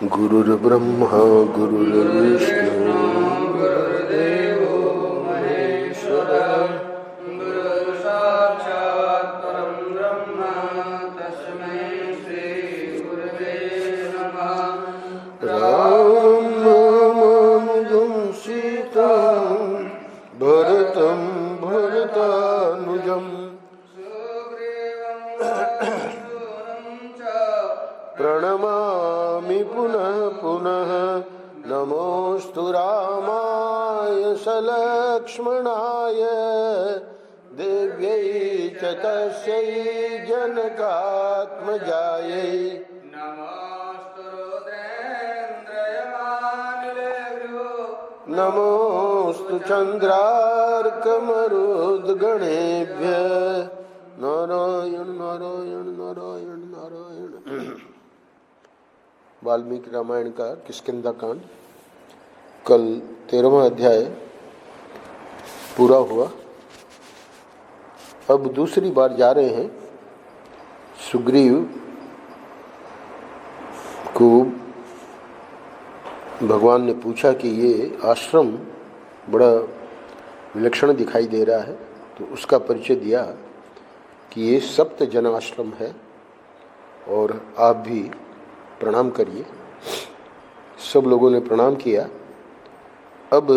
गुरुर्ब्रह्मा गुरुर्विष्णु गुरुर्देवो महेश्वरः गुरुः साक्षात् परं ब्रह्म तस्मै श्री गुरवे नमः। रामानुजं सीतां भरतं भरतानुजं प्रणमामि पुनः पुनः। नमोऽस्तु रामाय सलक्ष्मणाय देव्यै च तस्यै जनकात्मजायै। नमोऽस्तु रुद्रेन्द्रयमानिलेभ्यो नमोऽस्तु चन्द्रार्कमरुद्गणेभ्यः। नारायण नारायण नारायण नारायण। वाल्मीकि रामायण का किष्किंधा कांड कल 13वां अध्याय पूरा हुआ। अब दूसरी बार जा रहे हैं। सुग्रीव को भगवान ने पूछा कि ये आश्रम बड़ा विलक्षण दिखाई दे रहा है, तो उसका परिचय दिया कि ये सप्त जन आश्रम है और आप भी प्रणाम करिए। सब लोगों ने प्रणाम किया। अब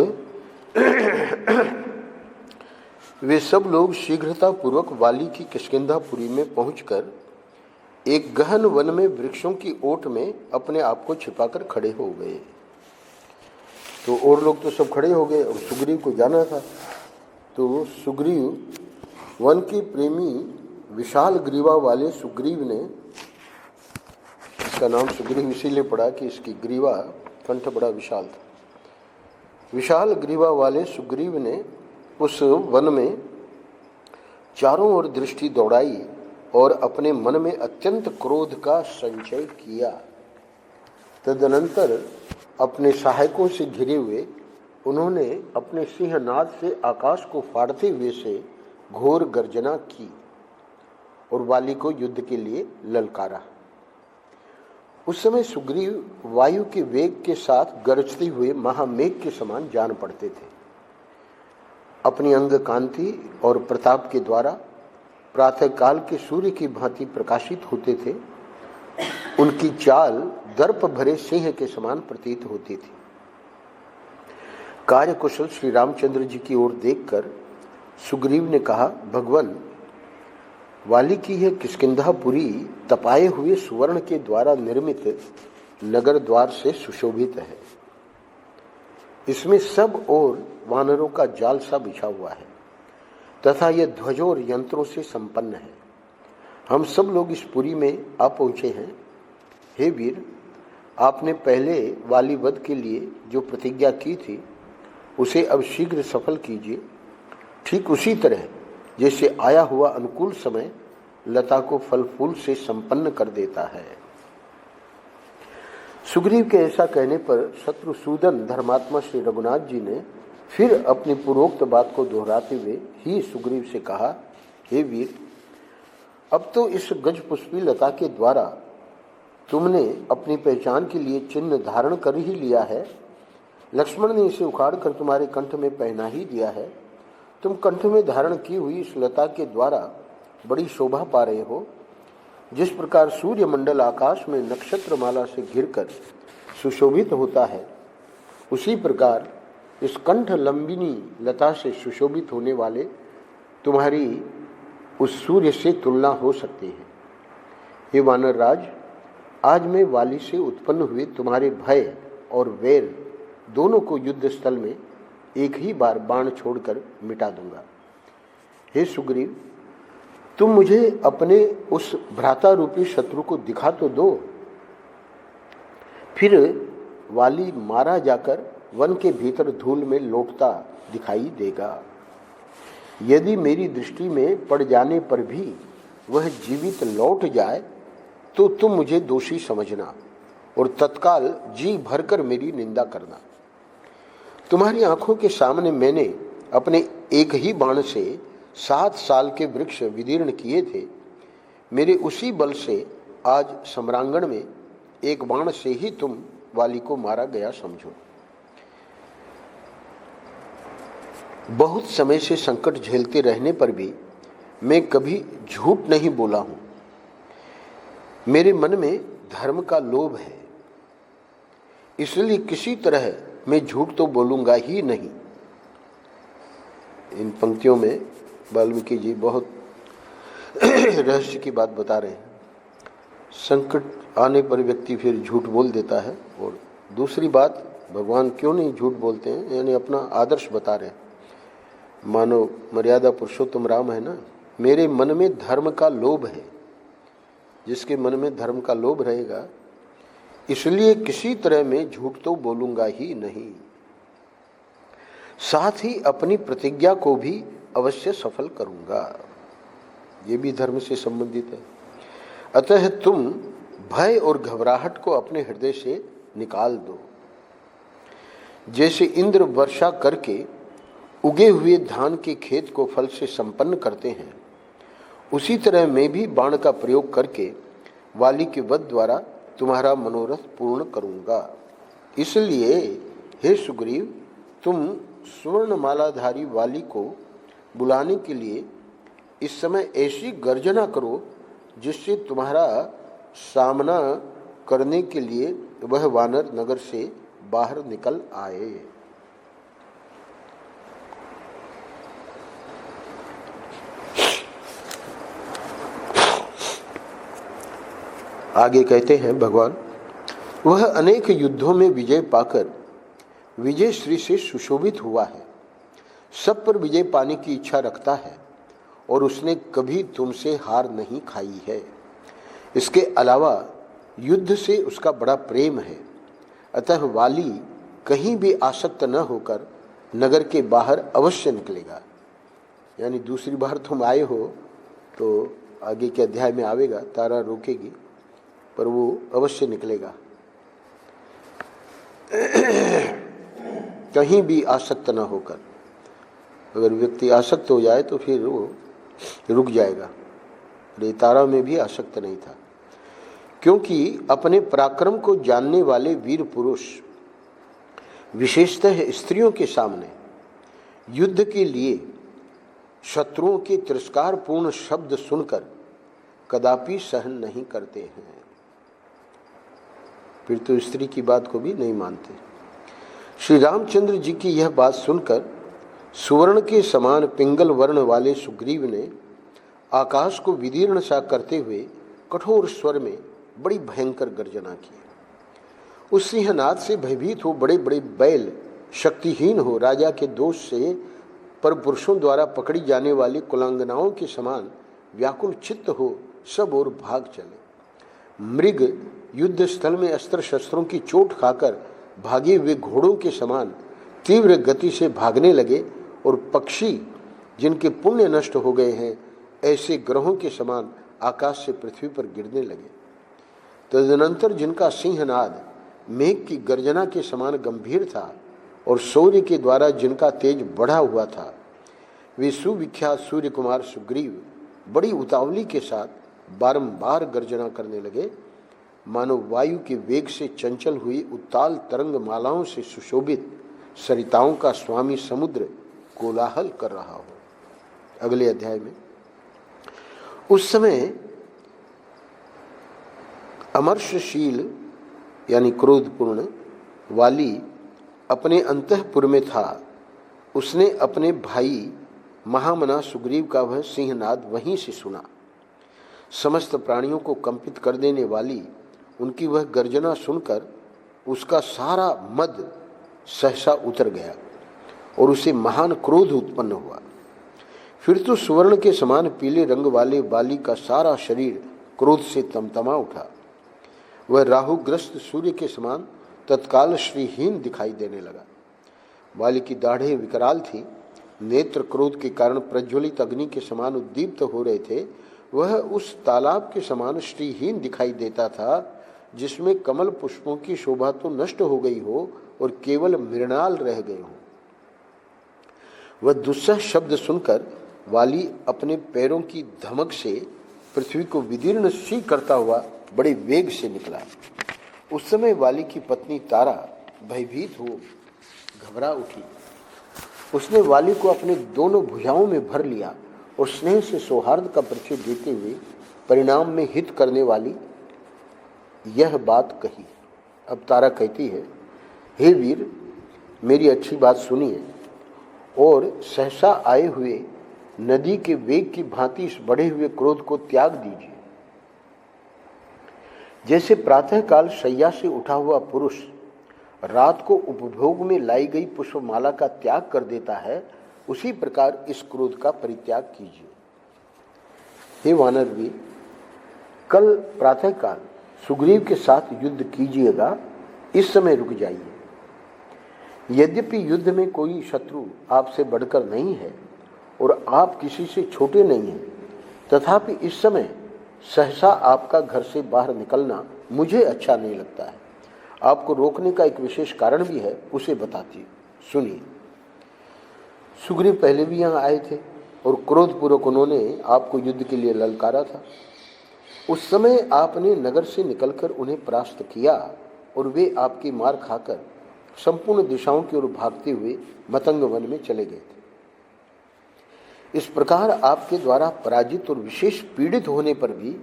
वे सब लोग शीघ्रता पूर्वक वाली की किष्किंधापुरी में पहुंचकर एक गहन वन में वृक्षों की ओट में अपने आप को छिपाकर खड़े हो गए। तो और लोग तो सब खड़े हो गए और सुग्रीव को जाना था। तो सुग्रीव वन के प्रेमी विशाल ग्रीवा वाले सुग्रीव ने, इसका नाम सुग्रीव इसीलिए पड़ा कि इसकी ग्रीवा कंठ बड़ा विशाल था। विशाल ग्रीवा वाले सुग्रीव ने उस वन में चारों ओर दृष्टि दौड़ाई और अपने मन में अत्यंत क्रोध का संचय किया। तदनंतर अपने सहायकों से घिरे हुए उन्होंने अपने सिंहनाद से आकाश को फाड़ते हुए से घोर गर्जना की और वाली को युद्ध के लिए ललकारा। उस समय सुग्रीव वायु के वेग के साथ गरजते हुए महामेघ के समान जान पड़ते थे। अपनी अंग कांति और प्रताप के द्वारा प्रातःकाल के सूर्य की भांति प्रकाशित होते थे। उनकी चाल दर्प भरे सिंह के समान प्रतीत होती थी। कार्यकुशल श्री रामचंद्र जी की ओर देखकर सुग्रीव ने कहा, भगवान, वाली की यह किष्किंधापुरी तपाए हुए सुवर्ण के द्वारा निर्मित नगर द्वार से सुशोभित है। इसमें सब ओर वानरों का जाल सा बिछा हुआ है तथा यह ध्वजों और यंत्रों से संपन्न है। हम सब लोग इस पुरी में आ पहुंचे हैं। हे वीर, आपने पहले वाली वध के लिए जो प्रतिज्ञा की थी उसे अब शीघ्र सफल कीजिए। ठीक उसी तरह जैसे आया हुआ अनुकूल समय लता को फल फूल से संपन्न कर देता है। सुग्रीव के ऐसा कहने पर शत्रुसूदन धर्मात्मा श्री रघुनाथ जी ने फिर अपनी पूर्वोक्त बात को दोहराते हुए ही सुग्रीव से कहा, हे वीर, अब तो इस गजपुष्पी लता के द्वारा तुमने अपनी पहचान के लिए चिन्ह धारण कर ही लिया है। लक्ष्मण ने इसे उखाड़ कर तुम्हारे कंठ में पहना ही दिया है। तुम कंठ में धारण की हुई इस लता के द्वारा बड़ी शोभा पा रहे हो। जिस प्रकार सूर्य मंडल आकाश में नक्षत्र माला से घिरकर सुशोभित होता है, उसी प्रकार इस कंठ लंबिनी लता से सुशोभित होने वाले तुम्हारी उस सूर्य से तुलना हो सकती है। हे वानर राज, आज मैं वाली से उत्पन्न हुए तुम्हारे भय और वैर दोनों को युद्ध स्थल में एक ही बार बाण छोड़कर मिटा दूंगा। हे सुग्रीव, तुम मुझे अपने उस भ्राता रूपी शत्रु को दिखा तो दो, फिर वाली मारा जाकर वन के भीतर धूल में लौटता दिखाई देगा। यदि मेरी दृष्टि में पड़ जाने पर भी वह जीवित लौट जाए तो तुम मुझे दोषी समझना और तत्काल जी भरकर मेरी निंदा करना। तुम्हारी आंखों के सामने मैंने अपने एक ही बाण से 7 साल के वृक्ष विदीर्ण किए थे। मेरे उसी बल से आज सम्रांगण में एक बाण से ही तुम वाली को मारा गया समझो। बहुत समय से संकट झेलते रहने पर भी मैं कभी झूठ नहीं बोला हूं। मेरे मन में धर्म का लोभ है, इसलिए किसी तरह मैं झूठ तो बोलूंगा ही नहीं। इन पंक्तियों में वाल्मीकि जी बहुत रहस्य की बात बता रहे हैं। संकट आने पर व्यक्ति फिर झूठ बोल देता है। और दूसरी बात, भगवान क्यों नहीं झूठ बोलते हैं, यानी अपना आदर्श बता रहे हैं। मानो मर्यादा पुरुषोत्तम राम है ना, मेरे मन में धर्म का लोभ है। जिसके मन में धर्म का लोभ रहेगा, इसलिए किसी तरह मैं झूठ तो बोलूंगा ही नहीं। साथ ही अपनी प्रतिज्ञा को भी अवश्य सफल करूंगा। ये भी धर्म से संबंधित है। अतः तुम भय और घबराहट को अपने हृदय से निकाल दो। जैसे इंद्र वर्षा करके उगे हुए धान के खेत को फल से संपन्न करते हैं, उसी तरह मैं भी बाण का प्रयोग करके वाली के वध द्वारा तुम्हारा मनोरथ पूर्ण करूंगा। इसलिए हे सुग्रीव, तुम स्वर्ण मालाधारी वाली को बुलाने के लिए इस समय ऐसी गर्जना करो जिससे तुम्हारा सामना करने के लिए वह वानर नगर से बाहर निकल आए। आगे कहते हैं भगवान, वह अनेक युद्धों में विजय पाकर विजय श्री से सुशोभित हुआ है, सब पर विजय पाने की इच्छा रखता है और उसने कभी तुमसे हार नहीं खाई है। इसके अलावा युद्ध से उसका बड़ा प्रेम है। अतः वाली कहीं भी आसक्त न होकर नगर के बाहर अवश्य निकलेगा। यानी दूसरी बार तुम आए हो तो आगे के अध्याय में आवेगा, तारा रोकेगी पर वो अवश्य निकलेगा। कहीं भी आसक्त न होकर। अगर व्यक्ति आसक्त हो जाए तो फिर वो रुक जाएगा। ये तारा में भी आसक्त नहीं था, क्योंकि अपने पराक्रम को जानने वाले वीर पुरुष विशेषतः स्त्रियों के सामने युद्ध के लिए शत्रुओं के तिरस्कारपूर्ण शब्द सुनकर कदापि सहन नहीं करते हैं। फिर तो स्त्री की बात को भी नहीं मानते। श्री रामचंद्र जी की यह बात सुनकर सुवर्ण के समान पिंगल वर्ण वाले सुग्रीव ने आकाश को विदीर्ण सा करते हुए कठोर स्वर में बड़ी भयंकर गर्जना की। उस सिंहनाद से भयभीत हो बड़े बड़े बैल शक्तिहीन हो राजा के दोष से पर पुरुषों द्वारा पकड़ी जाने वाली कुलांगनाओं के समान व्याकुल चित्त हो सब ओर भाग चले। मृग युद्ध स्थल में अस्त्र शस्त्रों की चोट खाकर भागे हुए घोड़ों के समान तीव्र गति से भागने लगे और पक्षी जिनके पुण्य नष्ट हो गए हैं ऐसे ग्रहों के समान आकाश से पृथ्वी पर गिरने लगे। तदनंतर जिनका सिंहनाद मेघ की गर्जना के समान गंभीर था और सूर्य के द्वारा जिनका तेज बढ़ा हुआ था, वे सुविख्यात सूर्य कुमार सुग्रीव बड़ी उतावली के साथ बारंबार गर्जना करने लगे, मानो वायु के वेग से चंचल हुई उत्ताल तरंग मालाओं से सुशोभित सरिताओं का स्वामी समुद्र कोलाहल कर रहा हो। अगले अध्याय में उस समय अमर्षशील यानी क्रोधपूर्ण वाली अपने अंतःपुर में था। उसने अपने भाई महामना सुग्रीव का वह सिंहनाद वहीं से सुना। समस्त प्राणियों को कंपित कर देने वाली उनकी वह गर्जना सुनकर उसका सारा मद सहसा उतर गया और उसे महान क्रोध उत्पन्न हुआ। फिर तो सुवर्ण के समान पीले रंग वाले वाली का सारा शरीर क्रोध से तमतमा उठा। वह राहुग्रस्त सूर्य के समान तत्काल श्रीहीन दिखाई देने लगा। वाली की दाढ़ें विकराल थी, नेत्र क्रोध के कारण प्रज्वलित अग्नि के समान उद्दीप्त हो रहे थे। वह उस तालाब के समान श्रीहीन दिखाई देता था जिसमें कमल पुष्पों की शोभा तो नष्ट हो गई हो और केवल मृणाल रह गए हों। वह दुस्सह शब्द सुनकर वाली अपने पैरों की धमक से पृथ्वी को विदीर्ण सी करता हुआ बड़े वेग से निकला उस समय वाली की पत्नी तारा भयभीत हो घबरा उठी। उसने वाली को अपने दोनों भुजाओं में भर लिया और स्नेह से सौहार्द का परिचय देते हुए परिणाम में हित करने वाली यह बात कही। अब तारा कहती है, हे वीर, मेरी अच्छी बात सुनिए और सहसा आए हुए नदी के वेग की भांति इस बढ़े हुए क्रोध को त्याग दीजिए। जैसे प्रातःकाल शैया से उठा हुआ पुरुष रात को उपभोग में लाई गई पुष्पमाला का त्याग कर देता है, उसी प्रकार इस क्रोध का परित्याग कीजिए। हे वानरवीर, कल प्रातःकाल सुग्रीव के साथ युद्ध कीजिएगा, इस समय रुक जाइए। यद्यपि युद्ध में कोई शत्रु आपसे बढ़कर नहीं है और आप किसी से छोटे नहीं हैं, तथापि इस समय सहसा आपका घर से बाहर निकलना मुझे अच्छा नहीं लगता है। आपको रोकने का एक विशेष कारण भी है, उसे बताती हूँ, सुनिए। सुग्रीव पहले भी यहाँ आए थे और क्रोधपूर्वक उन्होंने आपको युद्ध के लिए ललकारा था। उस समय आपने नगर से निकलकर उन्हें परास्त किया और वे आपकी मार खाकर संपूर्ण दिशाओं की ओर भागते हुए मतंग वन में चले गए थे। इस प्रकार आपके द्वारा पराजित और विशेष पीड़ित होने पर भी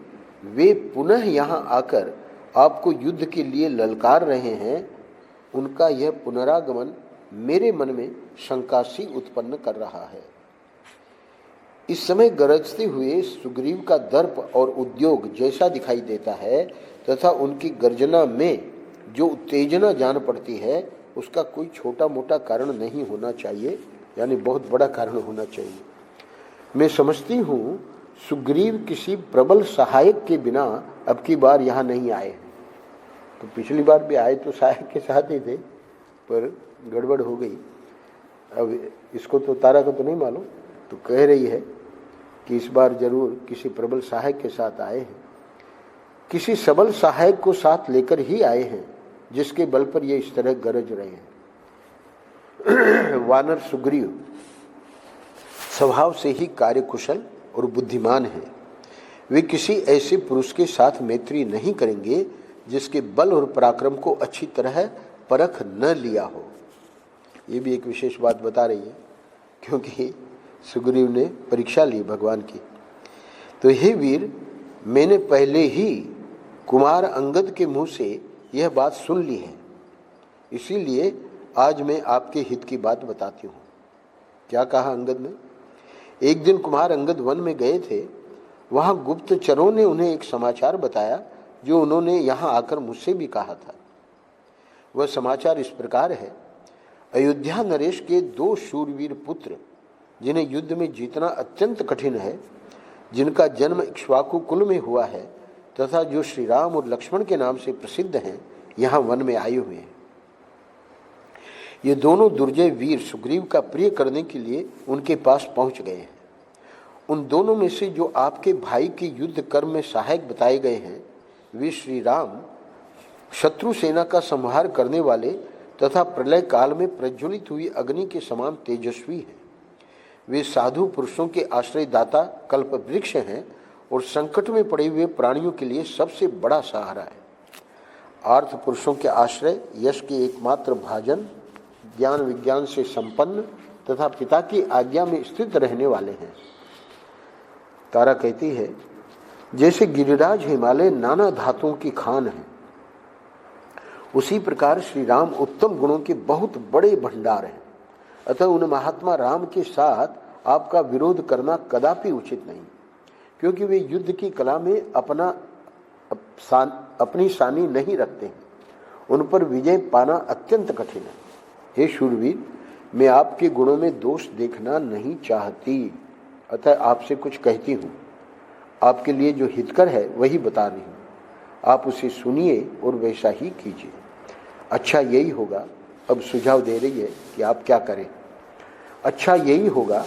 वे पुनः यहाँ आकर आपको युद्ध के लिए ललकार रहे हैं। उनका यह पुनरागमन मेरे मन में शंका सी उत्पन्न कर रहा है। इस समय गरजते हुए सुग्रीव का दर्प और उद्योग जैसा दिखाई देता है तथा उनकी गर्जना में जो उत्तेजना जान पड़ती है, उसका कोई छोटा मोटा कारण नहीं होना चाहिए, यानी बहुत बड़ा कारण होना चाहिए। मैं समझती हूँ सुग्रीव किसी प्रबल सहायक के बिना अब की बार यहाँ नहीं आए हैं। तो पिछली बार भी आए तो सहायक के साथ ही थे, पर गड़बड़ हो गई। अब इसको तो तारा को तो नहीं मालूम, तो कह रही है कि इस बार जरूर किसी प्रबल सहायक के साथ आए हैं। किसी सबल सहायक को साथ लेकर ही आए हैं, जिसके बल पर ये इस तरह गरज रहे हैं। वानर सुग्रीव स्वभाव से ही कार्यकुशल और बुद्धिमान है। वे किसी ऐसे पुरुष के साथ मैत्री नहीं करेंगे जिसके बल और पराक्रम को अच्छी तरह परख न लिया हो। ये भी एक विशेष बात बता रही है, क्योंकि सुग्रीव ने परीक्षा ली भगवान की। तो हे वीर, मैंने पहले ही कुमार अंगद के मुंह से यह बात सुन ली है, इसीलिए आज मैं आपके हित की बात बताती हूँ। क्या कहा अंगद ने? एक दिन कुमार अंगद वन में गए थे। वहाँ गुप्तचरों ने उन्हें एक समाचार बताया जो उन्होंने यहाँ आकर मुझसे भी कहा था। वह समाचार इस प्रकार है, अयोध्या नरेश के 2 शूरवीर पुत्र, जिन्हें युद्ध में जीतना अत्यंत कठिन है, जिनका जन्म इक्ष्वाकु कुल में हुआ है तथा जो श्री राम और लक्ष्मण के नाम से प्रसिद्ध हैं, यहाँ वन में आए हुए हैं। ये दोनों दुर्जय वीर सुग्रीव का प्रिय करने के लिए उनके पास पहुंच गए हैं। उन दोनों में से जो आपके भाई के युद्ध कर्म में सहायक बताए गए हैं, वे श्री राम शत्रु सेना का संहार करने वाले तथा प्रलय काल में प्रज्वलित हुई अग्नि के समान तेजस्वी हैं। वे साधु पुरुषों के आश्रयदाता कल्प वृक्ष हैं और संकट में पड़े हुए प्राणियों के लिए सबसे बड़ा सहारा है। आर्थ पुरुषों के आश्रय, यश के एकमात्र भाजन, ज्ञान विज्ञान से संपन्न तथा पिता की आज्ञा में स्थित रहने वाले हैं। तारा कहती है, जैसे गिरिराज हिमालय नाना धातुओं की खान है, उसी प्रकार श्री राम उत्तम गुणों के बहुत बड़े भंडार हैं। अतः उन महात्मा राम के साथ आपका विरोध करना कदापि उचित नहीं, क्योंकि वे युद्ध की कला में अपनी सानी नहीं रखते हैं। उन पर विजय पाना अत्यंत कठिन है। हे शूरवीर, मैं आपके गुणों में दोष देखना नहीं चाहती, अतः आपसे कुछ कहती हूँ। आपके लिए जो हितकर है वही बता रही हूँ, आप उसे सुनिए और वैसा ही कीजिए। अच्छा यही होगा, अब सुझाव दे रही है कि आप क्या करें। अच्छा यही होगा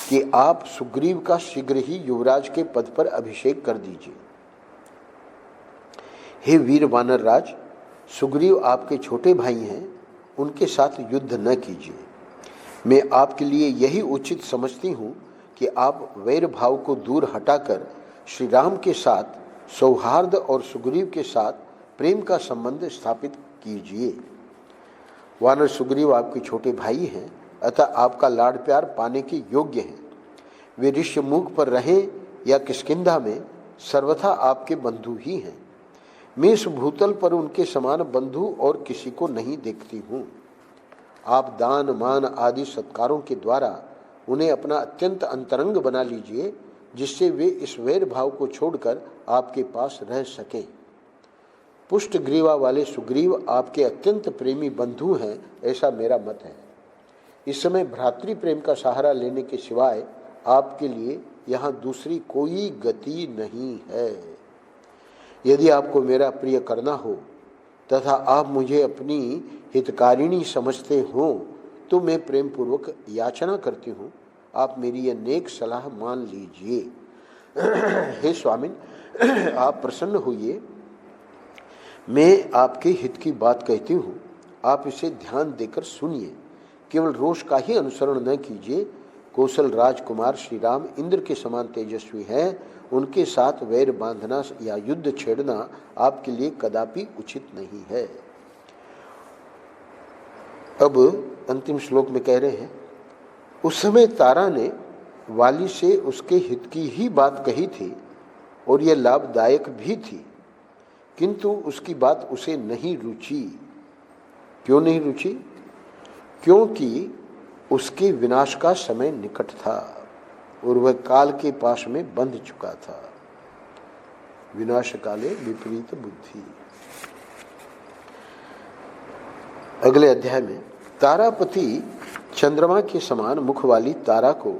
कि आप सुग्रीव का शीघ्र ही युवराज के पद पर अभिषेक कर दीजिए। हे वीर वानर राज, सुग्रीव आपके छोटे भाई हैं, उनके साथ युद्ध न कीजिए। मैं आपके लिए यही उचित समझती हूँ कि आप वैर भाव को दूर हटाकर श्री राम के साथ सौहार्द और सुग्रीव के साथ प्रेम का संबंध स्थापित कीजिए। वानर सुग्रीव आपके छोटे भाई हैं, अतः आपका लाड़ प्यार पाने के योग्य हैं। वे ऋष्यमुख पर रहें या किष्किंधा में, सर्वथा आपके बंधु ही हैं। मैं इस भूतल पर उनके समान बंधु और किसी को नहीं देखती हूँ। आप दान मान आदि सत्कारों के द्वारा उन्हें अपना अत्यंत अंतरंग बना लीजिए, जिससे वे इस वैर भाव को छोड़कर आपके पास रह सकें। पुष्ट ग्रीवा वाले सुग्रीव आपके अत्यंत प्रेमी बंधु हैं, ऐसा मेरा मत है। इस समय भ्रातृ प्रेम का सहारा लेने के सिवाय आपके लिए यहाँ दूसरी कोई गति नहीं है। यदि आपको मेरा प्रिय करना हो तथा आप मुझे अपनी हितकारिणी समझते हो, तो मैं प्रेम पूर्वक याचना करती हूँ, आप मेरी यह नेक सलाह मान लीजिए। हे स्वामिन, आप प्रसन्न होइए। मैं आपके हित की बात कहती हूँ, आप इसे ध्यान देकर सुनिए। केवल रोष का ही अनुसरण न कीजिए। कौशल राजकुमार श्री राम इंद्र के समान तेजस्वी हैं, उनके साथ वैर बांधना या युद्ध छेड़ना आपके लिए कदापि उचित नहीं है। अब अंतिम श्लोक में कह रहे हैं, उस समय तारा ने वाली से उसके हित की ही बात कही थी और यह लाभदायक भी थी, किंतु उसकी बात उसे नहीं रुची। क्यों नहीं रुची? क्योंकि उसके विनाश का समय निकट था और वह काल के पाश में बंध चुका था। विनाश काले विपरीत बुद्धि। अगले अध्याय में तारापति चंद्रमा के समान मुख वाली तारा को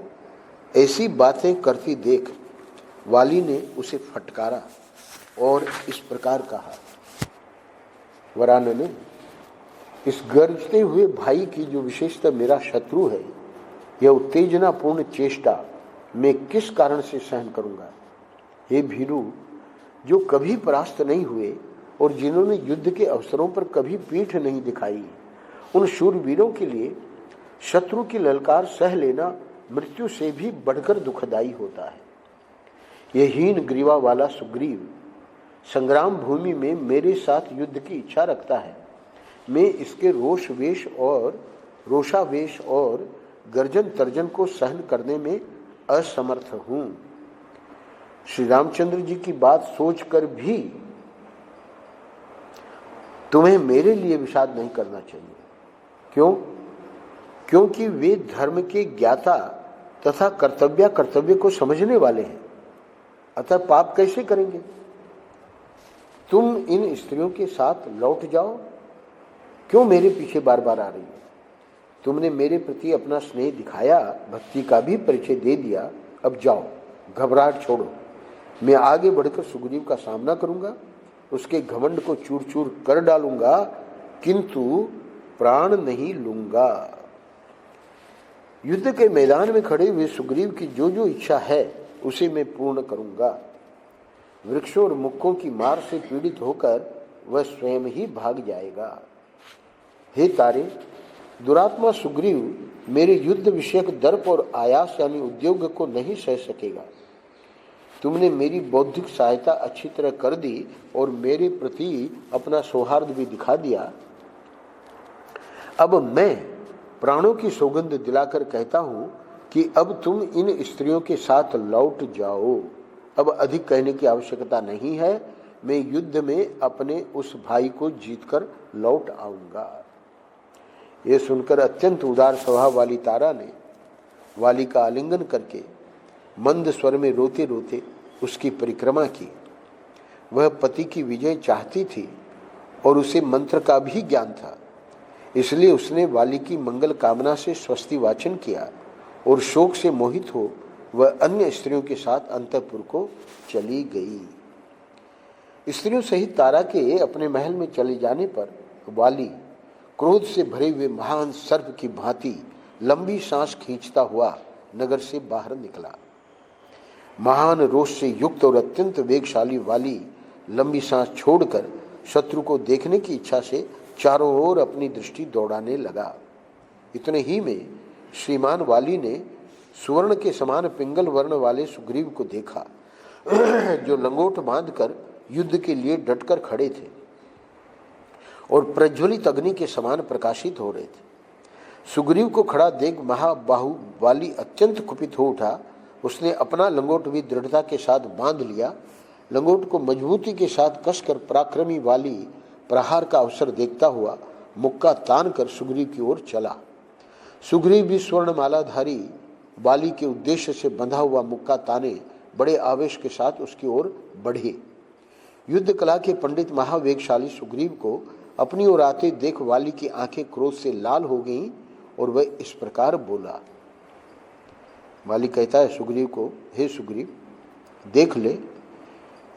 ऐसी बातें करती देख वाली ने उसे फटकारा और इस प्रकार कहा, वरानने, इस गरजते हुए भाई की जो विशेषता मेरा शत्रु है, यह उत्तेजनापूर्ण चेष्टा मैं किस कारण से सहन करूंगा। हे भीरू, जो कभी परास्त नहीं हुए और जिन्होंने युद्ध के अवसरों पर कभी पीठ नहीं दिखाई, उन शूरवीरों के लिए शत्रु की ललकार सह लेना मृत्यु से भी बढ़कर दुखदायी होता है। यह हीन ग्रीवा वाला सुग्रीव संग्राम भूमि में मेरे साथ युद्ध की इच्छा रखता है। मैं इसके रोषावेश और गर्जन तर्जन को सहन करने में असमर्थ हूं। श्री रामचंद्र जी की बात सोचकर भी तुम्हें मेरे लिए विषाद नहीं करना चाहिए। क्यों? क्योंकि वे धर्म के ज्ञाता तथा कर्तव्य को समझने वाले हैं, अतः पाप कैसे करेंगे। तुम इन स्त्रियों के साथ लौट जाओ। क्यों मेरे पीछे बार बार आ रही हो? तुमने मेरे प्रति अपना स्नेह दिखाया, भक्ति का भी परिचय दे दिया, अब जाओ, घबराहट छोड़ो। मैं आगे बढ़कर सुग्रीव का सामना करूंगा, उसके घमंड को चूर चूर कर डालूंगा, किंतु प्राण नहीं लूंगा। युद्ध के मैदान में खड़े हुए सुग्रीव की जो जो इच्छा है उसे मैं पूर्ण करूंगा। वृक्षों और मुक्कों की मार से पीड़ित होकर वह स्वयं ही भाग जाएगा। हे तारे, दुरात्मा सुग्रीव मेरे युद्ध विषयक दर्प और आयास यानी उद्योग को नहीं सह सकेगा। तुमने मेरी बौद्धिक सहायता अच्छी तरह कर दी और मेरे प्रति अपना सौहार्द भी दिखा दिया। अब मैं प्राणों की सौगंध दिलाकर कहता हूं कि अब तुम इन स्त्रियों के साथ लौट जाओ। अब अधिक कहने की आवश्यकता नहीं है। मैं युद्ध में अपने उस भाई को जीतकर लौट आऊंगा। यह सुनकर अत्यंत उदार स्वभाव वाली तारा ने वाली का आलिंगन करके मंद स्वर में रोते रोते उसकी परिक्रमा की। वह पति की विजय चाहती थी और उसे मंत्र का भी ज्ञान था, इसलिए उसने वाली की मंगल कामना से स्वस्ति वाचन किया और शोक से मोहित हो वह अन्य स्त्रियों के साथ अंतःपुर को चली गई। स्त्रियों सहित तारा के अपने महल में चले जाने पर वाली क्रोध से भरे हुए महान सर्प की भांति लंबी सांस खींचता हुआ नगर से बाहर निकला। महान रोष से युक्त और अत्यंत वेगशाली वाली लंबी सांस छोड़कर शत्रु को देखने की इच्छा से चारों ओर अपनी दृष्टि दौड़ाने लगा। इतने ही में श्रीमान वाली ने सुवर्ण के समान पिंगल वर्ण वाले सुग्रीव को देखा, जो लंगोट बांधकर युद्ध के लिए डटकर खड़े थे। और प्रज्वलित अग्नि के समान प्रकाशित हो रहे थे। सुग्रीव को खड़ा देख महाबाहु वाली अत्यंत कुपित हो उठा। उसने अपना लंगोट भी दृढ़ता के साथ बांध लिया। लंगोट को मजबूती के साथ कसकर पराक्रमी वाली प्रहार का अवसर देखता हुआ मुक्का तान कर सुग्रीव की ओर चला। सुग्रीव भी स्वर्णमालाधारी वाली के उद्देश्य से बंधा हुआ मुक्का ताने बड़े आवेश के साथ उसकी ओर बढ़े। युद्ध कला के पंडित महावेगशाली सुग्रीव को अपनी ओर आते देख वाली की आंखें क्रोध से लाल हो गईं और वह इस प्रकार बोला। वाली कहता है सुग्रीव को, हे सुग्रीव, देख ले,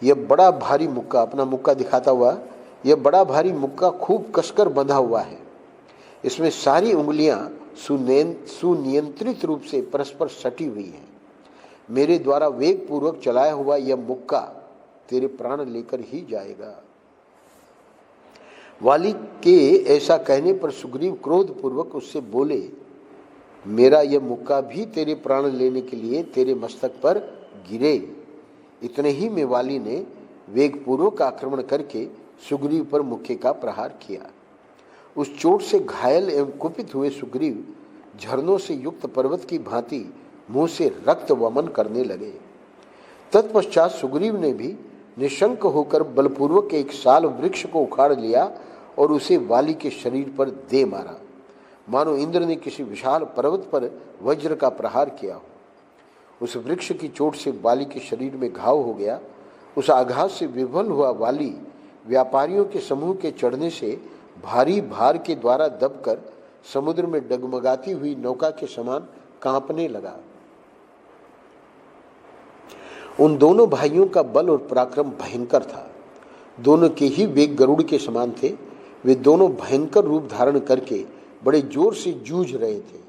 यह बड़ा भारी मुक्का, अपना मुक्का दिखाता हुआ, यह बड़ा भारी मुक्का खूब कसकर बंधा हुआ है। इसमें सारी उंगलियां सुनियंत्रित रूप से परस्पर सटी हुई हैं। मेरे द्वारा वेग पूर्वक चलाया हुआ यह मुक्का तेरे प्राण लेकर ही जाएगा। वाली के ऐसा कहने पर सुग्रीव क्रोध पूर्वक उससे बोले, मेरा यह मुक्का भी तेरे प्राण लेने के लिए तेरे मस्तक पर गिरे। इतने ही में वाली ने वेग पूर्वक आक्रमण करके सुग्रीव पर मुक्के का प्रहार किया। उस चोट से घायल एवं कुपित हुए सुग्रीव झरनों से युक्त पर्वत की भांति मुंह से रक्त वमन करने लगे। तत्पश्चात सुग्रीव ने भी निशंक होकर बलपूर्वक एक साल वृक्ष को उखाड़ लिया और उसे वाली के शरीर पर दे मारा, मानो इंद्र ने किसी विशाल पर्वत पर वज्र का प्रहार किया हो। उस वृक्ष की चोट से वाली के शरीर में घाव हो गया। उस आघात से विफल हुआ वाली व्यापारियों के समूह के चढ़ने से भारी भार के द्वारा दबकर समुद्र में डगमगाती हुई नौका के समान कांपने लगा। उन दोनों भाइयों का बल और पराक्रम भयंकर था। दोनों के ही वेग गरुड़ के समान थे। वे दोनों भयंकर रूप धारण करके बड़े जोर से जूझ रहे थे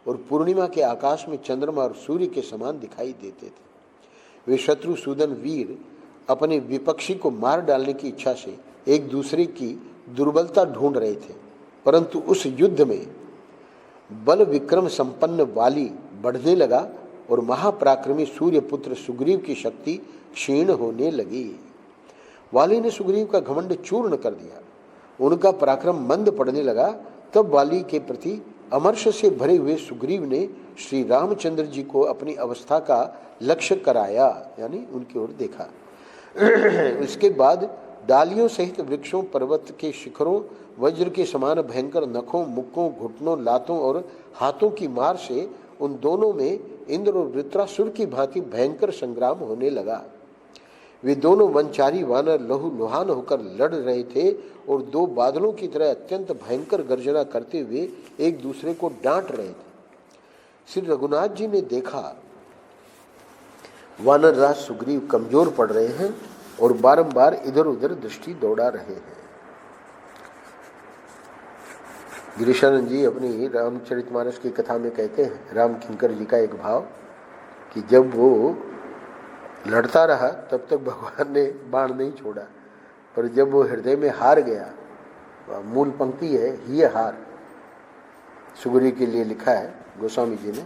और पूर्णिमा के आकाश में चंद्रमा और सूर्य के समान दिखाई देते थे। वे शत्रुसूदन वीर अपने विपक्षी को मार डालने की इच्छा से एक दूसरे की दुर्बलता ढूंढ रहे थे, परंतु उस युद्ध में बल विक्रम संपन्न वाली बढ़ने लगा और महापराक्रमी सूर्यपुत्र सुग्रीव की शक्ति क्षीण होने लगी। वाली ने सुग्रीव का घमंड चूर्ण कर दिया। उनका पराक्रम मंद पड़ने लगा। तब वाली के प्रति अमर्ष से भरे हुए सुग्रीव ने श्री रामचंद्र जी को अपनी अवस्था का लक्ष्य कराया, यानी उनकी ओर देखा। इसके बाद डालियों सहित वृक्षों, पर्वत के शिखरों, वज्र के समान भयंकर नखों, मुक्कों, घुटनों, लातों और हाथों की मार से उन दोनों में इंद्र और वृत्रासुर की भांति भयंकर संग्राम होने लगा। वे दोनों वनचारी वानर लहू लुहान होकर लड़ रहे थे और दो बादलों की तरह अत्यंत भयंकर गर्जना करते हुए एक दूसरे को डांट रहे थे। श्री रघुनाथ जी ने देखा वानर राज सुग्रीव कमजोर पड़ रहे हैं और बारंबार इधर उधर दृष्टि दौड़ा रहे हैं। गिरीशानंद जी अपनी रामचरितमानस की कथा में कहते हैं, राम किंकर जी का एक भाव, कि जब वो लड़ता रहा तब तक भगवान ने बाण नहीं छोड़ा, पर जब वो हृदय में हार गया, मूल पंक्ति है, ही हार, सुग्रीव के लिए लिखा है गोस्वामी जी ने,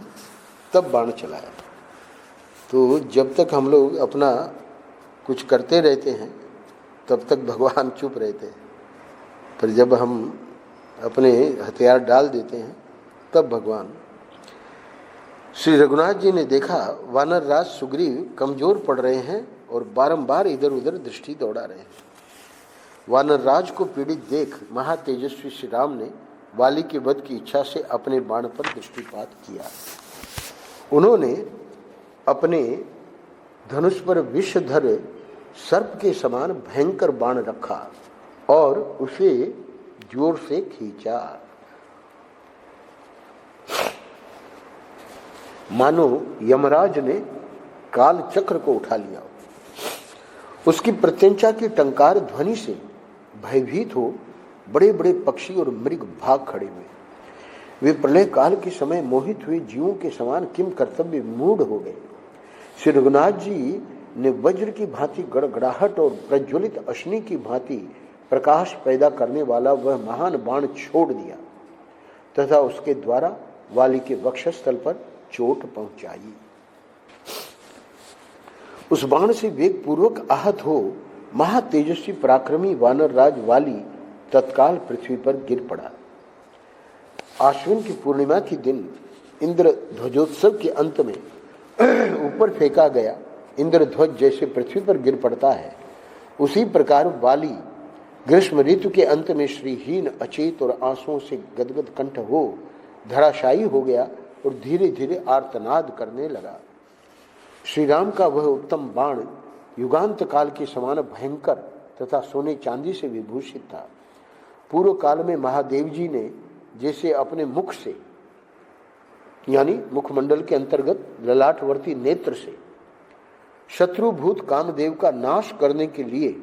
तब बाण चलाया। तो जब तक हम लोग अपना कुछ करते रहते हैं तब तक भगवान चुप रहते हैं, पर जब हम अपने हथियार डाल देते हैं तब भगवान। श्री रघुनाथ जी ने देखा वानर राज सुग्रीव कमजोर पड़ रहे हैं और बारंबार इधर उधर दृष्टि दौड़ा रहे हैं। वानर राज को पीड़ित देख महातेजस्वी श्री राम ने वाली के वध की इच्छा से अपने बाण पर दृष्टिपात किया। उन्होंने अपने धनुष पर विषधर सर्प के समान भयंकर बाण रखा और उसे जोर से खींचा, मानो यमराज ने काल चक्र को उठा लिया। उसकी प्रत्यंचा की टंकार ध्वनि से भयभीत हो बड़े बड़े पक्षी और मृग भाग खड़े हुए। वे प्रलय काल के समय मोहित हुए जीवों के समान किम कर्तव्य मूढ़ हो गए। श्री रघुनाथ जी ने वज्र की भांति गड़गड़ाहट और प्रज्वलित अश्नि की भांति प्रकाश पैदा करने वाला वह महान बाण छोड़ दिया तथा उसके द्वारा वाली के वक्षस्थल पर चोट पहुंचाई। उस बाण से वेग पूर्वक आहत हो महातेजस्वी पराक्रमी वानर राज वाली तत्काल पृथ्वी पर गिर पड़ा। आश्विन की पूर्णिमा के दिन इंद्र ध्वजोत्सव के अंत में ऊपर फेंका गया इंद्रध्वज जैसे पृथ्वी पर गिर पड़ता है, उसी प्रकार वाली ग्रीष्म ऋतु के अंत में श्रीहीन, अचेत और आंसुओं से गदगद कंठ हो धराशायी हो गया और धीरे धीरे आर्तनाद करने लगा। श्री राम का वह उत्तम बाण युगांत काल के समान भयंकर तथा सोने चांदी से विभूषित था। पूर्व काल में महादेव जी ने जैसे अपने मुख से, यानी मुखमंडल के अंतर्गत ललाटवर्ती नेत्र से शत्रुभूत कामदेव का नाश करने के लिए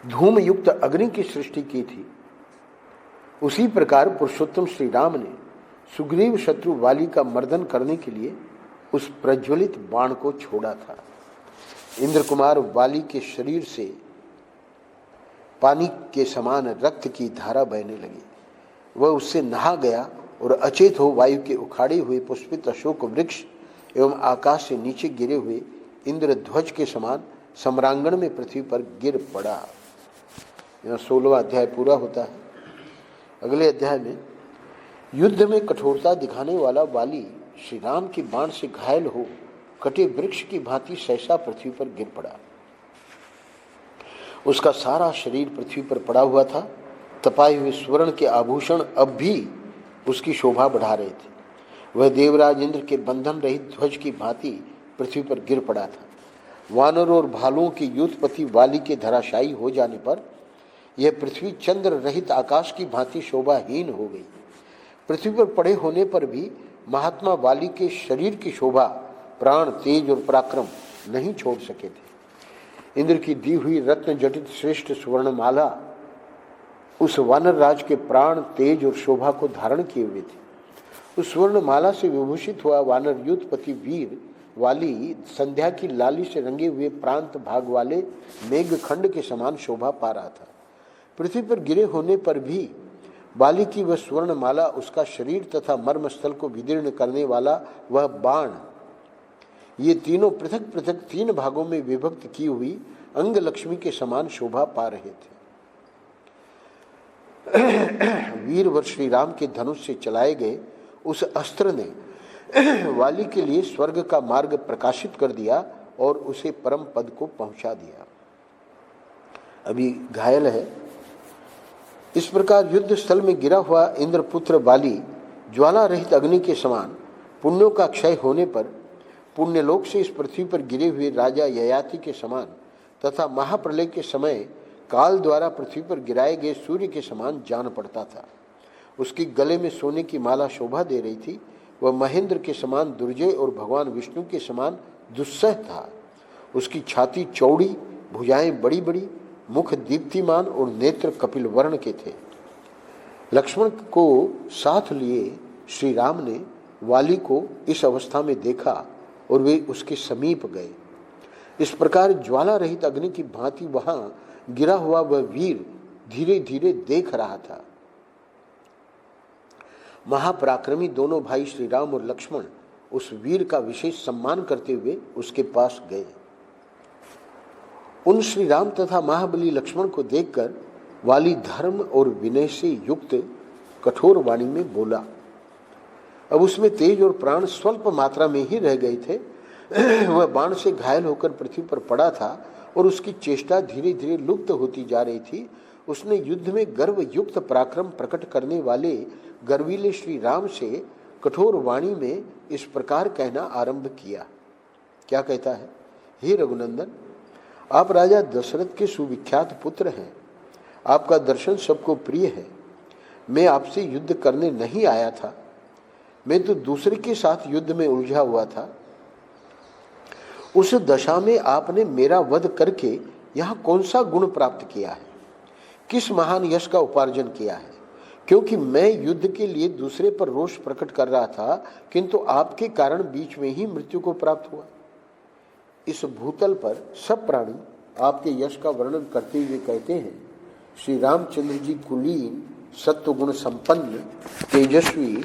धूम युक्त अग्नि की सृष्टि की थी, उसी प्रकार पुरुषोत्तम श्री राम ने सुग्रीव शत्रु वाली का मर्दन करने के लिए उस प्रज्वलित बाण को छोड़ा था। इंद्र कुमार वाली के शरीर से पानी के समान रक्त की धारा बहने लगी। वह उससे नहा गया और अचेत हो वायु के उखाड़े हुए पुष्पित अशोक वृक्ष एवं आकाश से नीचे गिरे हुए इंद्र ध्वज के समान सम्रांगण में पृथ्वी पर गिर पड़ा। यह 16वां अध्याय पूरा होता है। अगले अध्याय में युद्ध में कठोरता दिखाने वाला वाली श्री राम की बाण से घायल हो कटे वृक्ष की भांति सहसा पृथ्वी पर गिर पड़ा। उसका सारा शरीर पृथ्वी पर पड़ा हुआ था। तपाए हुए स्वर्ण के आभूषण अब भी उसकी शोभा बढ़ा रहे थे। वह देवराज इंद्र के बंधन रहित ध्वज की भांति पृथ्वी पर गिर पड़ा था। वानरों और भालुओं की युद्धपति वाली के धराशायी हो जाने पर यह पृथ्वी चंद्र रहित आकाश की भांति शोभाहीन हो गई। पृथ्वी पर पड़े होने पर भी महात्मा वाली के शरीर की शोभा, प्राण, तेज और पराक्रम नहीं छोड़ सके थे। इंद्र की दी हुई रत्न जटित श्रेष्ठ स्वर्णमाला उस वानर राज के प्राण, तेज और शोभा को धारण किए हुए थे। उस स्वर्णमाला से विभूषित हुआ वानर युद्धपति वीर वाली संध्या की लाली से रंगे हुए प्रांत भाग वाले मेघखंड के समान शोभा पा रहा था। पृथ्वी पर गिरे होने पर भी वाली की वह स्वर्णमाला, उसका शरीर तथा मर्मस्थल को विदीर्ण करने वाला वह बाण, ये तीनों पृथक पृथक 3 भागों में विभक्त की हुई अंग लक्ष्मी के समान शोभा पा रहे थे। वीरवर श्री राम के धनुष से चलाए गए उस अस्त्र ने वाली के लिए स्वर्ग का मार्ग प्रकाशित कर दिया और उसे परम पद को पहुंचा दिया। अभी घायल है। इस प्रकार युद्ध स्थल में गिरा हुआ इंद्रपुत्र वाली ज्वाला रहित अग्नि के समान पुण्यों का क्षय होने पर पुण्यलोक से इस पृथ्वी पर गिरे हुए राजा ययाति के समान तथा महाप्रलय के समय काल द्वारा पृथ्वी पर गिराए गए सूर्य के समान जान पड़ता था। उसकी गले में सोने की माला शोभा दे रही थी। वह महेंद्र के समान दुर्जय और भगवान विष्णु के समान दुस्सह था। उसकी छाती चौड़ी, भुजाएं बड़ी बड़ी, मुख दीप्तिमान और नेत्र कपिल वर्ण के थे। लक्ष्मण को साथ लिए श्री राम ने वाली को इस अवस्था में देखा और वे उसके समीप गए। इस प्रकार ज्वाला रहित अग्नि की भांति वहां गिरा हुआ वह वीर धीरे धीरे देख रहा था। महापराक्रमी दोनों भाई श्री राम और लक्ष्मण उस वीर का विशेष सम्मान करते हुए उसके पास गए। उन श्री राम तथा महाबली लक्ष्मण को देखकर वाली धर्म और विनय से युक्त कठोर वाणी में बोला। अब उसमें तेज और प्राण स्वल्प मात्रा में ही रह गए थे। वह बाण से घायल होकर पृथ्वी पर पड़ा था और उसकी चेष्टा धीरे धीरे लुप्त होती जा रही थी। उसने युद्ध में गर्व युक्त पराक्रम प्रकट करने वाले गर्वीले श्री राम से कठोर वाणी में इस प्रकार कहना आरंभ किया। क्या कहता है? हे रघुनंदन, आप राजा दशरथ के सुविख्यात पुत्र हैं। आपका दर्शन सबको प्रिय है। मैं आपसे युद्ध करने नहीं आया था, मैं तो दूसरे के साथ युद्ध में उलझा हुआ था। उस दशा में आपने मेरा वध करके यहाँ कौन सा गुण प्राप्त किया है, किस महान यश का उपार्जन किया है? क्योंकि मैं युद्ध के लिए दूसरे पर रोष प्रकट कर रहा था, किंतु आपके कारण बीच में ही मृत्यु को प्राप्त हुआ। इस भूतल पर सब प्राणी आपके यश का वर्णन करते हुए कहते हैं, श्री रामचंद्र जी कुलीन, सत्वगुण संपन्न, तेजस्वी,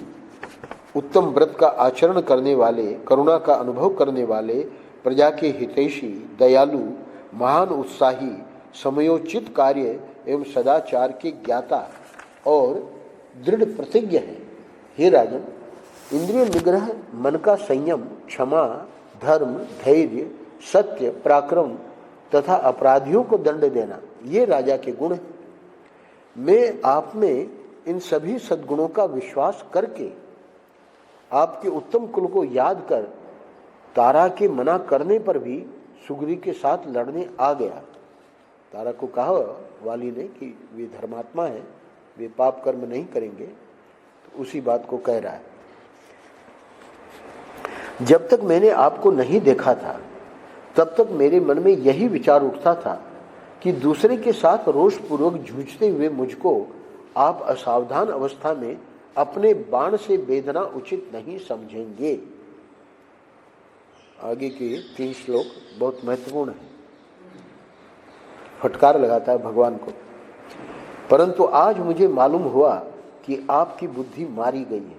उत्तम व्रत का आचरण करने वाले, करुणा का अनुभव करने वाले, प्रजा के हितैषी, दयालु, महान उत्साही, समयोचित कार्य एवं सदाचार के ज्ञाता और दृढ़ प्रतिज्ञ हैं। हे राजन, इंद्रिय निग्रह, मन का संयम, क्षमा, धर्म, धैर्य, सत्य, पराक्रम तथा अपराधियों को दंड देना, ये राजा के गुण हैं। मैं आप में इन सभी सद्गुणों का विश्वास करके आपके उत्तम कुल को याद कर तारा के मना करने पर भी सुग्रीव के साथ लड़ने आ गया। तारा को कहा वाली ने कि वे धर्मात्मा हैं, वे पाप कर्म नहीं करेंगे, तो उसी बात को कह रहा है। जब तक मैंने आपको नहीं देखा था तब तक मेरे मन में यही विचार उठता था कि दूसरे के साथ रोषपूर्वक जूझते हुए मुझको आप असावधान अवस्था में अपने बाण से बेधना उचित नहीं समझेंगे। आगे के 3 श्लोक बहुत महत्वपूर्ण है, फटकार लगाता है भगवान को। परंतु आज मुझे मालूम हुआ कि आपकी बुद्धि मारी गई है।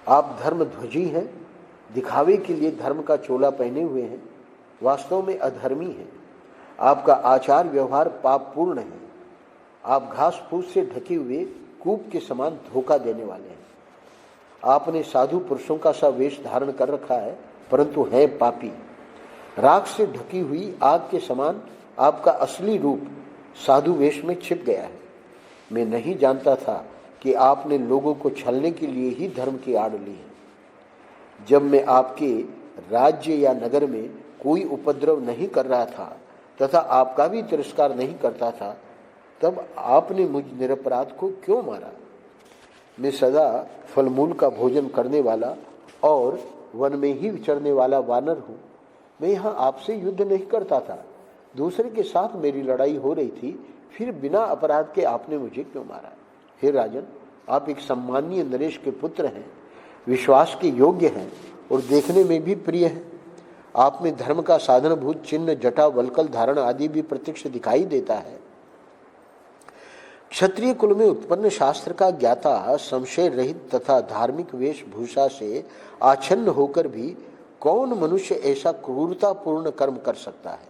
आप धर्मध्वजी हैं, दिखावे के लिए धर्म का चोला पहने हुए हैं, वास्तव में अधर्मी हैं। आपका आचार व्यवहार पापपूर्ण है। आप घास फूस से ढके हुए कूप के समान धोखा देने वाले हैं। आपने साधु पुरुषों का सा वेश धारण कर रखा है, परंतु हैं पापी। राख से ढकी हुई आग के समान आपका असली रूप साधु वेश में छिप गया है। मैं नहीं जानता था कि आपने लोगों को छलने के लिए ही धर्म की आड़ ली है। जब मैं आपके राज्य या नगर में कोई उपद्रव नहीं कर रहा था तथा आपका भी तिरस्कार नहीं करता था, तब आपने मुझ निरपराध को क्यों मारा? मैं सदा फलमूल का भोजन करने वाला और वन में ही विचरने वाला वानर हूँ। मैं यहाँ आपसे युद्ध नहीं करता था, दूसरे के साथ मेरी लड़ाई हो रही थी, फिर बिना अपराध के आपने मुझे क्यों मारा? हे राजन, आप एक सम्मानीय नरेश के पुत्र हैं, विश्वास के योग्य हैं और देखने में भी प्रिय हैं। आप में धर्म का साधनभूत चिन्ह, जटा, वल्कल धारण आदि भी प्रत्यक्ष दिखाई देता है। क्षत्रिय कुल में उत्पन्न शास्त्र का ज्ञाता, संशय रहित तथा धार्मिक वेशभूषा से आच्छन्न होकर भी कौन मनुष्य ऐसा क्रूरतापूर्ण कर्म कर सकता है?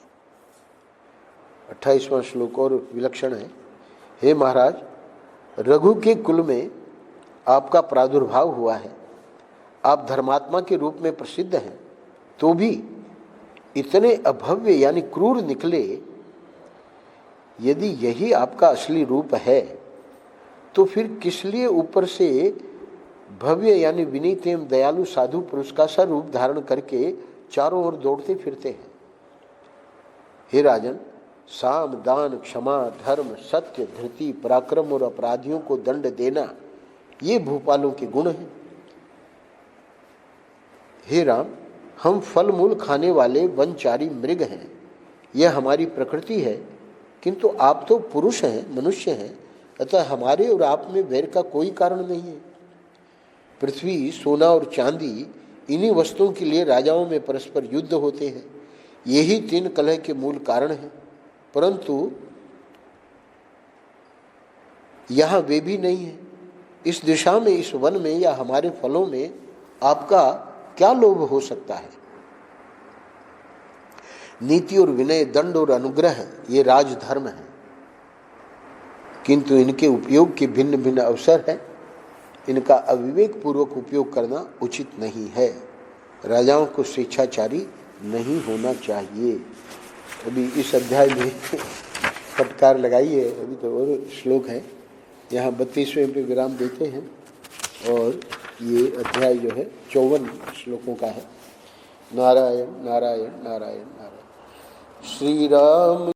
28वां श्लोक और विलक्षण है। हे महाराज, रघु के कुल में आपका प्रादुर्भाव हुआ है। आप धर्मात्मा के रूप में प्रसिद्ध हैं, तो भी इतने अभव्य यानी क्रूर निकले। यदि यही आपका असली रूप है तो फिर किस लिए ऊपर से भव्य यानी विनीत एवं दयालु साधु पुरुष का सा रूप धारण करके चारों ओर दौड़ते फिरते हैं? हे राजन, साम, दान, क्षमा, धर्म, सत्य, धृति, पराक्रम और अपराधियों को दंड देना, ये भूपालों के गुण हैं। हे राम, हम फल मूल खाने वाले वनचारी मृग हैं, यह हमारी प्रकृति है, किंतु आप तो पुरुष हैं, मनुष्य हैं, अतः हमारे और आप में वैर का कोई कारण नहीं है। पृथ्वी, सोना और चांदी, इन्हीं वस्तुओं के लिए राजाओं में परस्पर युद्ध होते हैं। यही 3 कलह के मूल कारण हैं, परंतु यहाँ वे भी नहीं है। इस दिशा में, इस वन में या हमारे फलों में आपका क्या लोभ हो सकता है? नीति और विनय, दंड और अनुग्रह, ये राजधर्म है, किंतु इनके उपयोग के भिन्न भिन्न अवसर हैं। इनका अविवेक पूर्वक उपयोग करना उचित नहीं है। राजाओं को स्वेच्छाचारी नहीं होना चाहिए। अभी इस अध्याय में फटकार लगाई है, अभी तो और श्लोक है। यहाँ 32वें पे विराम देते हैं और ये अध्याय जो है 54 श्लोकों का है। नारायण नारायण नारायण नारायण। श्री राम